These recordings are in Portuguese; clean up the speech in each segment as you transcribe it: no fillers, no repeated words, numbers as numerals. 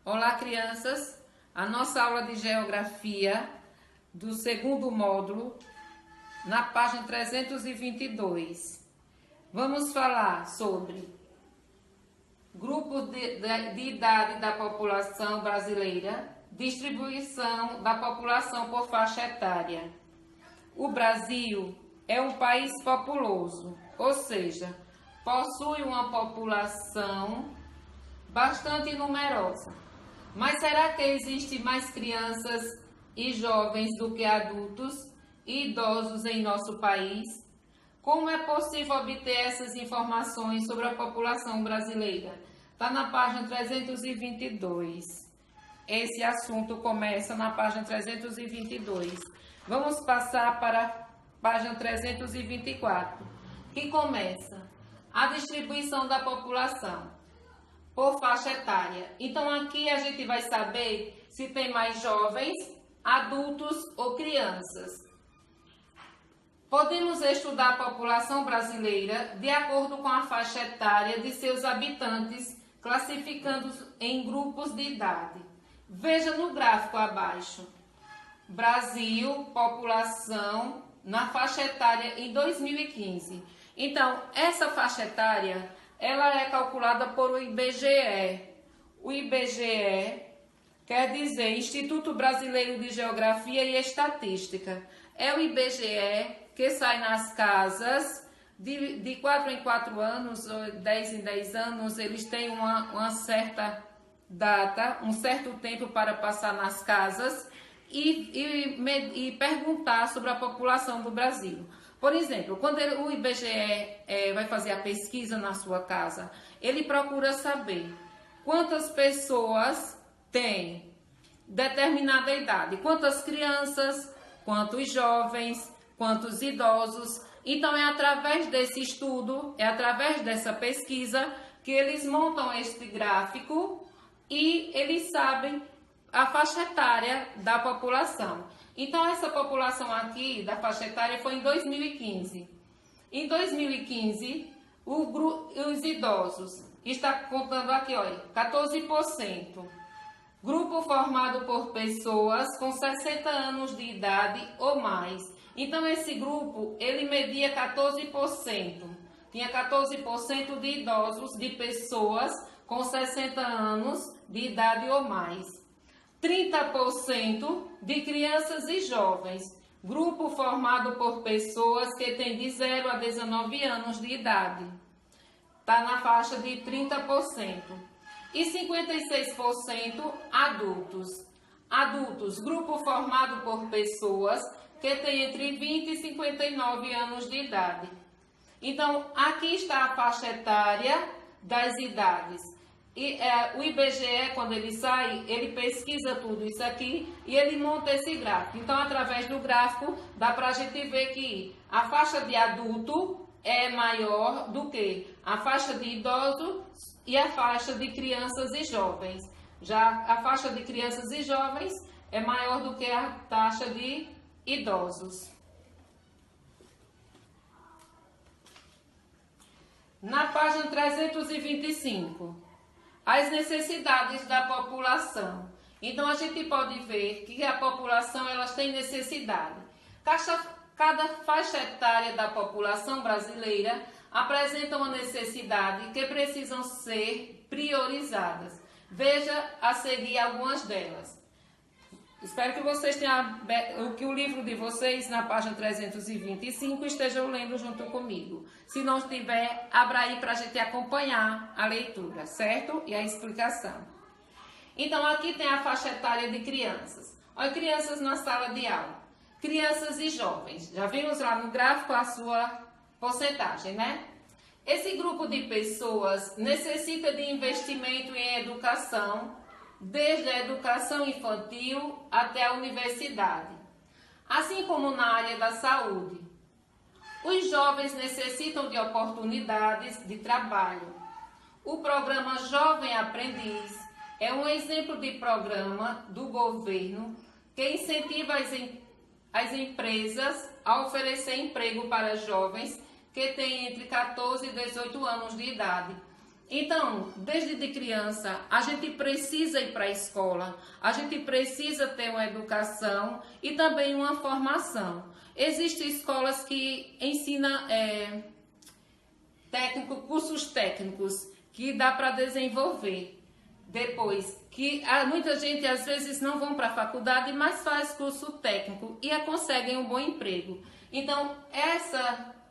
Olá, crianças! A nossa aula de Geografia do segundo módulo, na página 322. Vamos falar sobre grupos de idade da população brasileira, distribuição da população por faixa etária. O Brasil é um país populoso, ou seja, possui uma população bastante numerosa. Mas será que existe mais crianças e jovens do que adultos e idosos em nosso país? Como é possível obter essas informações sobre a população brasileira? Está na página 322. Esse assunto começa na página 322. Vamos passar para a página 324, que começa a distribuição da população por faixa etária. Então aqui a gente vai saber se tem mais jovens, adultos ou crianças. Podemos estudar a população brasileira de acordo com a faixa etária de seus habitantes, classificando-os em grupos de idade. Veja no gráfico abaixo. Brasil, população na faixa etária em 2015. Então, essa faixa etária ela é calculada por o IBGE. O IBGE quer dizer Instituto Brasileiro de Geografia e Estatística. É o IBGE que sai nas casas de 4 em 4 anos, ou 10 em 10 anos, eles têm uma certa data, um certo tempo para passar nas casas e perguntar sobre a população do Brasil. Por exemplo, quando o IBGE vai fazer a pesquisa na sua casa, ele procura saber quantas pessoas têm determinada idade, quantas crianças, quantos jovens, quantos idosos. Então é através desse estudo, é através dessa pesquisa que eles montam este gráfico e eles sabem a faixa etária da população. Então, essa população aqui da faixa etária foi em 2015. Em 2015, os idosos, está contando aqui, olha, 14%. Grupo formado por pessoas com 60 anos de idade ou mais. Então, esse grupo, ele media 14%. Tinha 14% de idosos, de pessoas com 60 anos de idade ou mais. 30% de crianças e jovens, grupo formado por pessoas que têm de 0 a 19 anos de idade. Está na faixa de 30%. E 56% adultos. Adultos, grupo formado por pessoas que têm entre 20 e 59 anos de idade. Então, aqui está a faixa etária das idades. E o IBGE, quando ele sai, ele pesquisa tudo isso aqui e ele monta esse gráfico. Então, através do gráfico, dá para a gente ver que a faixa de adulto é maior do que a faixa de idoso e a faixa de crianças e jovens. Já a faixa de crianças e jovens é maior do que a taxa de idosos. Na página 325. As necessidades da população. Então, a gente pode ver que a população elas tem necessidade. Cada faixa etária da população brasileira apresenta uma necessidade que precisam ser priorizadas. Veja a seguir algumas delas. Espero que vocês tenham, que o livro de vocês, na página 325, estejam lendo junto comigo. Se não estiver, abra aí para a gente acompanhar a leitura, certo? E a explicação. Então, aqui tem a faixa etária de crianças. Olha, crianças na sala de aula. Crianças e jovens. Já vimos lá no gráfico a sua porcentagem, né? Esse grupo de pessoas necessita de investimento em educação, desde a educação infantil até a universidade, assim como na área da saúde. Os jovens necessitam de oportunidades de trabalho. O programa Jovem Aprendiz é um exemplo de programa do governo que incentiva as empresas a oferecer emprego para jovens que têm entre 14 e 18 anos de idade. Então, desde de criança, a gente precisa ir para a escola, a gente precisa ter uma educação e também uma formação. Existem escolas que ensinam cursos técnicos que dá para desenvolver. Depois, que muita gente às vezes não vão para a faculdade, mas faz curso técnico e conseguem um bom emprego. Então,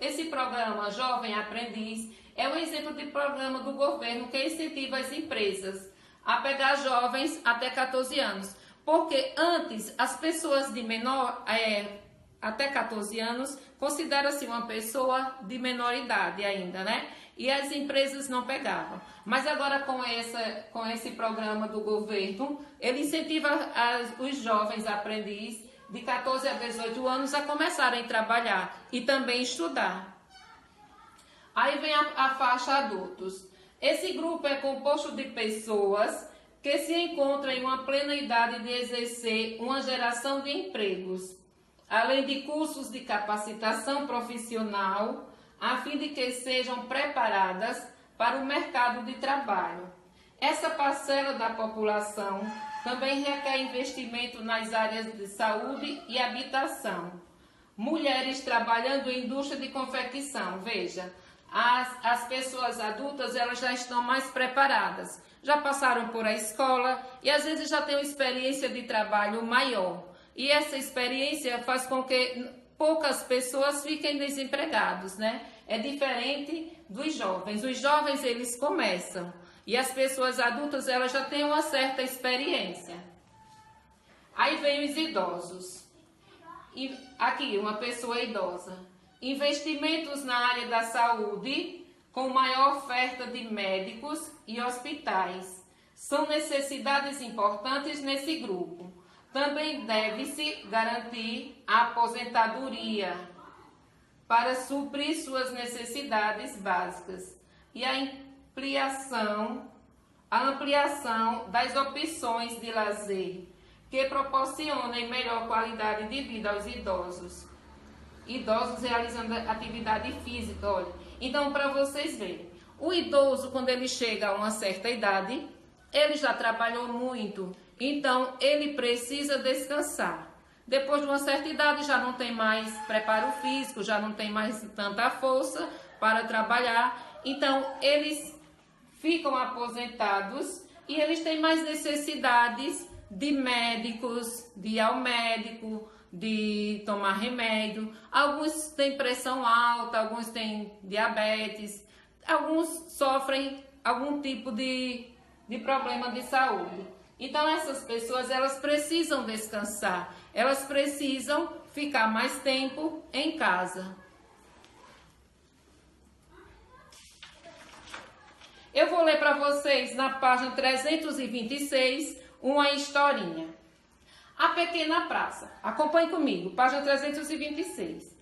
esse programa Jovem Aprendiz é um exemplo de programa do governo que incentiva as empresas a pegar jovens até 14 anos. Porque antes, as pessoas de menor, até 14 anos, considera-se uma pessoa de menor idade ainda, né? E as empresas não pegavam. Mas agora com esse programa do governo, ele incentiva os jovens aprendizes de 14 a 18 anos a começarem a trabalhar e também estudar. Aí vem a faixa adultos. Esse grupo é composto de pessoas que se encontram em uma plena idade de exercer uma geração de empregos, além de cursos de capacitação profissional, a fim de que sejam preparadas para o mercado de trabalho. Essa parcela da população também requer investimento nas áreas de saúde e habitação. Mulheres trabalhando em indústria de confecção, veja, as pessoas adultas elas já estão mais preparadas, já passaram por a escola e às vezes já têm uma experiência de trabalho maior. E essa experiência faz com que poucas pessoas fiquem desempregados, né? É diferente dos jovens. Os jovens, eles começam. E as pessoas adultas, elas já têm uma certa experiência. Aí vem os idosos. E aqui, uma pessoa idosa. Investimentos na área da saúde, com maior oferta de médicos e hospitais. São necessidades importantes nesse grupo. Também deve-se garantir a aposentadoria para suprir suas necessidades básicas e a ampliação das opções de lazer que proporcionem melhor qualidade de vida aos idosos. Idosos realizando atividade física, olha. Então, para vocês verem, o idoso, quando ele chega a uma certa idade, ele já trabalhou muito. Então, ele precisa descansar. Depois de uma certa idade, já não tem mais preparo físico, já não tem mais tanta força para trabalhar. Então, eles ficam aposentados e eles têm mais necessidades de médicos, de ir ao médico, de tomar remédio. Alguns têm pressão alta, alguns têm diabetes, alguns sofrem algum tipo de problema de saúde. Então, essas pessoas, elas precisam descansar, elas precisam ficar mais tempo em casa. Eu vou ler para vocês, na página 326, uma historinha. A Pequena Praça. Acompanhe comigo, página 326.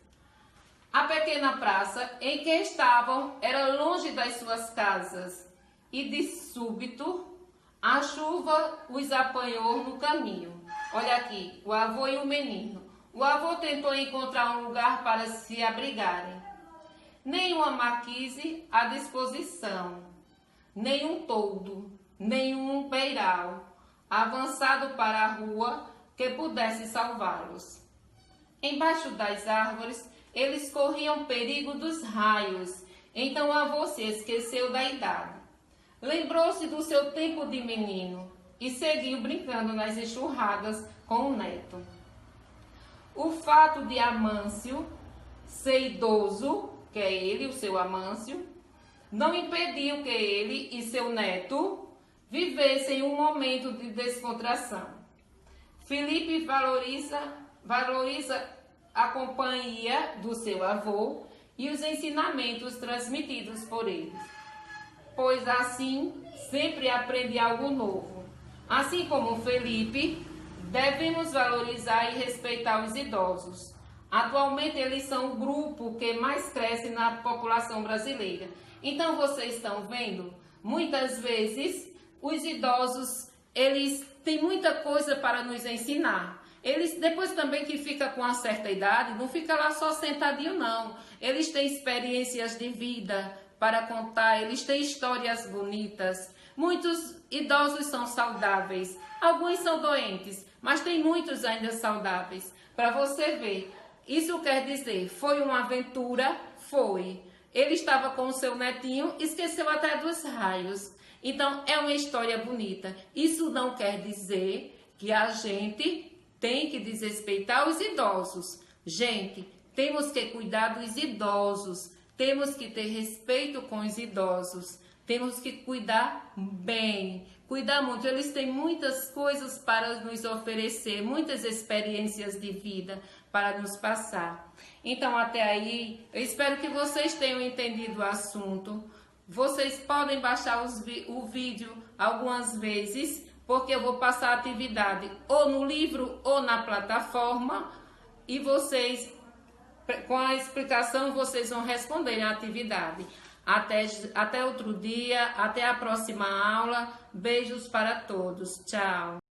A pequena praça em que estavam era longe das suas casas e, de súbito, a chuva os apanhou no caminho. Olha aqui, o avô e o menino. O avô tentou encontrar um lugar para se abrigarem. Nenhuma marquise à disposição, nenhum toldo, nenhum beiral avançado para a rua que pudesse salvá-los. Embaixo das árvores, eles corriam perigo dos raios. Então o avô se esqueceu da idade. Lembrou-se do seu tempo de menino e seguiu brincando nas enxurradas com o neto. O fato de Amâncio ser idoso, que é ele, o seu Amâncio, não impediu que ele e seu neto vivessem um momento de descontração. Felipe valoriza a companhia do seu avô e os ensinamentos transmitidos por ele, pois assim sempre aprende algo novo. Assim como Felipe, devemos valorizar e respeitar os idosos. Atualmente eles são o grupo que mais cresce na população brasileira. Então vocês estão vendo, muitas vezes os idosos, eles têm muita coisa para nos ensinar. Eles, depois também que fica com uma certa idade, não fica lá só sentadinho não. Eles têm experiências de vida, para contar, eles têm histórias bonitas. Muitos idosos são saudáveis, alguns são doentes, mas tem muitos ainda saudáveis. Para você ver, isso quer dizer, foi uma aventura? Foi. Ele estava com o seu netinho, esqueceu até dos raios. Então, é uma história bonita. Isso não quer dizer que a gente tem que desrespeitar os idosos. Gente, temos que cuidar dos idosos. Temos que ter respeito com os idosos. Temos que cuidar bem, cuidar muito. Eles têm muitas coisas para nos oferecer, muitas experiências de vida para nos passar. Então, até aí, eu espero que vocês tenham entendido o assunto. Vocês podem baixar o vídeo algumas vezes, porque eu vou passar a atividade ou no livro ou na plataforma, e vocês, com a explicação, vocês vão responder a atividade. Até outro dia, até a próxima aula. Beijos para todos. Tchau.